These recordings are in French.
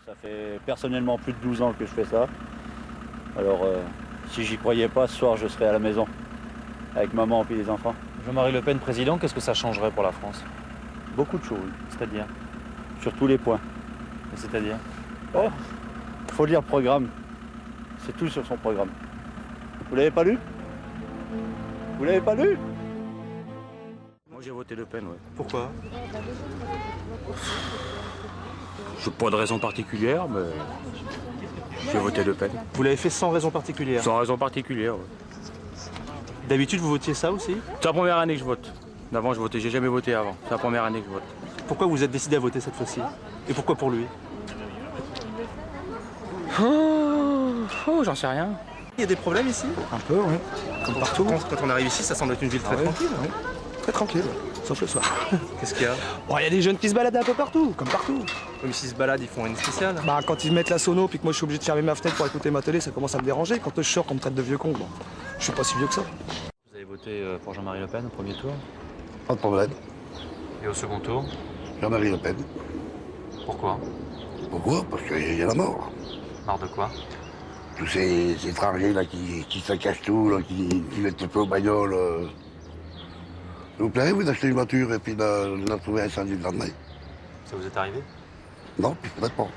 Ça fait personnellement plus de 12 ans que je fais ça. Alors, si j'y croyais pas, ce soir, je serais à la maison, avec maman et les enfants. Jean-Marie Le Pen président, qu'est-ce que ça changerait pour la France? Beaucoup de choses, C'est-à-dire? sur tous les points. C'est-à-dire? Oh, faut lire le programme. C'est tout sur son programme. Vous l'avez pas lu? Vous l'avez pas lu? Moi j'ai voté Le Pen, ouais. Pourquoi? Je n'ai pas de raison particulière, mais j'ai voté Le Pen. Vous l'avez fait sans raison particulière. Sans raison particulière, ouais. D'habitude, vous votiez ça aussi? C'est la première année que je vote. D'avant, je votais, j'ai jamais voté avant. C'est la première année que je vote. Pourquoi vous êtes décidé à voter cette fois-ci? Et pourquoi pour lui? J'en sais rien. Il y a des problèmes ici? Un peu, oui. Comme partout. Quand on arrive ici, ça semble être une ville très tranquille. Oui. Très tranquille, sauf le soir. Qu'est-ce qu'il y a? Bon, il y a des jeunes qui se baladent un peu partout, comme partout. Comme s'ils se baladent, ils font une spéciale. Bah, quand ils mettent la sono, puis que moi je suis obligé de fermer ma fenêtre pour écouter ma télé, ça commence à me déranger. Quand je sors, qu'on me traite de vieux con, bon, je suis pas si vieux que ça. Vous avez voté pour Jean-Marie Le Pen au premier tour? Pas de problème. Et au second tour? Jean-Marie Le Pen. Pourquoi? Pourquoi? Parce qu'il y a la mort. Marre de quoi? Tous ces étrangers là qui saccagent tout, là, qui mettent le feu aux bagnoles. S'il vous plaît, vous achetez une voiture et puis la trouver incendie le lendemain. Ça vous est arrivé? Non, puis peut-être pas.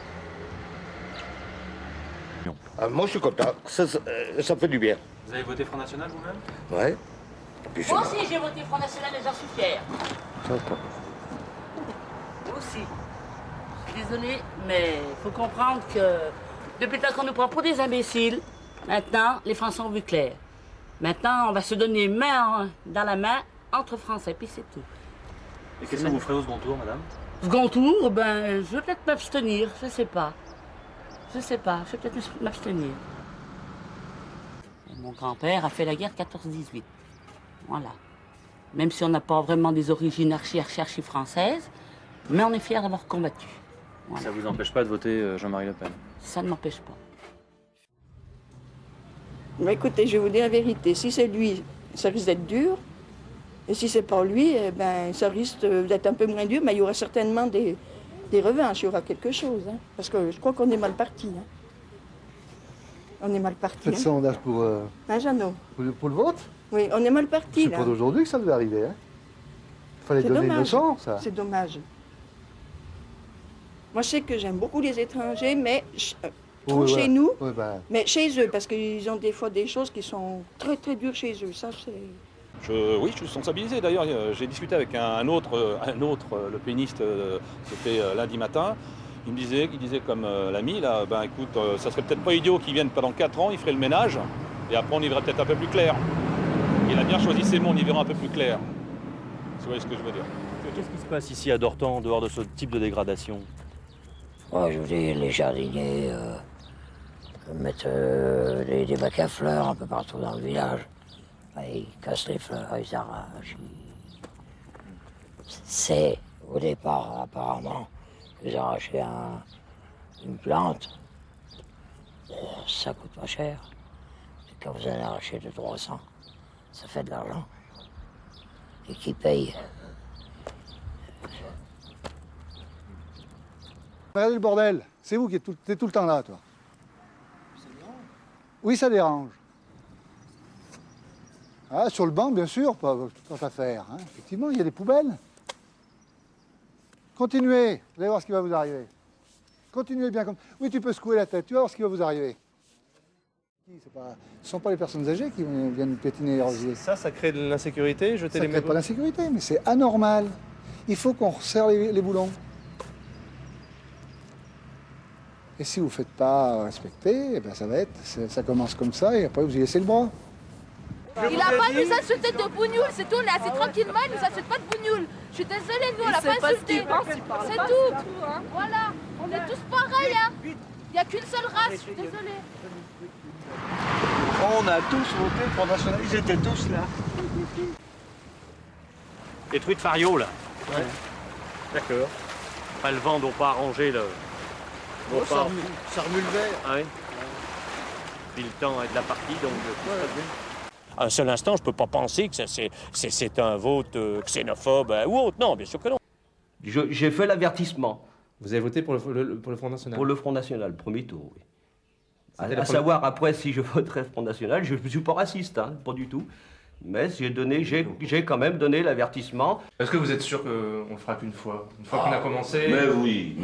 Moi, je suis content. Ça fait du bien. Vous avez voté Front National vous-même? Ouais. Moi aussi, j'ai voté Front National et j'en suis fière. Moi aussi. Je suis désolée, mais il faut comprendre que depuis le temps qu'on nous prend pour des imbéciles, maintenant, les Français ont vu clair. Maintenant, on va se donner main dans la main entre Français, puis c'est tout. Et qu'est-ce que vous ferez au second tour, madame? Second tour, ben, je vais peut-être m'abstenir, je sais pas. Je sais pas, je vais peut-être m'abstenir. Mon grand-père a fait la guerre 14-18. Voilà. Même si on n'a pas vraiment des origines archi françaises, mais on est fiers d'avoir combattu. Voilà. Ça vous empêche pas de voter Jean-Marie Le Pen? Ça ne m'empêche pas. Mais écoutez, je vais vous dire la vérité. Si c'est lui, ça risque d'être dur. Et si c'est pas lui, eh ben, ça risque d'être un peu moins dur, mais il y aura certainement des revanches, il y aura quelque chose. Hein, parce que je crois qu'on est mal parti. Hein. On est mal parti. Faites sondage pour, hein, Jeannot? Pour le vote? Oui, on est mal parti. C'est là. pas d'aujourd'hui que ça devait arriver. Hein. Il fallait donner une leçon, ça. C'est dommage. Moi, je sais que j'aime beaucoup les étrangers, mais trop chez nous, mais chez eux, parce qu'ils ont des fois des choses qui sont très, très dures chez eux. Ça, c'est... Oui, je suis sensibilisé. D'ailleurs, j'ai discuté avec un autre le péniste, c'était lundi matin. Il disait comme l'ami, là, ben écoute, ça serait peut-être pas idiot qu'ils viennent pendant 4 ans, ils feraient le ménage, et après on y verrait peut-être un peu plus clair. Il a bien choisi ses mots, on y verra un peu plus clair. Vous voyez ce que je veux dire? Qu'est-ce qui se passe ici à Dortan, en dehors de ce type de dégradation? Ouais, je veux dire, les jardiniers mettent des bacs à fleurs un peu partout dans le village. Ils cassent les fleurs, ils arrachent. C'est, au départ, apparemment, ils arrachaient une plante. Ça coûte pas cher. Et quand vous en arrachez 200-300, ça fait de l'argent. Et qui paye? Regardez le bordel. C'est vous qui êtes tout le temps là, toi. Ça dérange? Oui, ça dérange. Ah, sur le banc, bien sûr, pas à faire. Hein. Effectivement, il y a des poubelles. Continuez, vous allez voir ce qui va vous arriver. Continuez bien comme... Oui, tu peux secouer la tête, tu vas voir ce qui va vous arriver. Ce ne sont pas les personnes âgées qui viennent piétiner les rosiers. Ça crée de l'insécurité, jeter les mégots. Ça crée pas l'insécurité, mais c'est anormal. Il faut qu'on resserre les boulons. Et si vous ne faites pas respecter, eh ben ça commence comme ça et après vous y laissez le bras. Il n'a pas nous insulté de bougnoule, c'est tout, on est assis tranquillement, il nous insulte pas de bougnoule. Je suis désolée, nous, on l'a pas insulté. C'est tout. Hein. Voilà, on est tous pareils. Hein. Il n'y a qu'une seule race, je suis désolée. On a tous voté pour National, ils étaient tous là. Les truies de Fario, là. Ouais. D'accord. Enfin, le vent doit pas arranger le... Ça remue le verre. Ah oui. Puis le temps est de la partie, donc... À un seul instant, je ne peux pas penser que c'est un vote xénophobe ou autre. Non, bien sûr que non. J'ai fait l'avertissement. Vous avez voté pour le Front National? Pour le Front National, premier tour, oui. C'était À savoir, après, si je voterais Front National, je ne suis pas raciste, hein, pas du tout. Mais j'ai quand même donné l'avertissement. Est-ce que vous êtes sûr qu'on le fera qu'une fois? Une fois qu'on a commencé? Mais oui.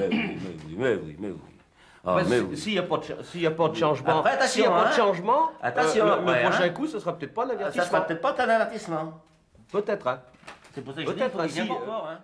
Ah, S'il n'y a pas de changement, après, attention, attention, le prochain coup, ce sera peut-être pas un avertissement. Ça sera peut-être pas qu'un avertissement. Peut-être, hein. C'est pour ça que je dis qu'il faut qu'il vienne pas fort, hein.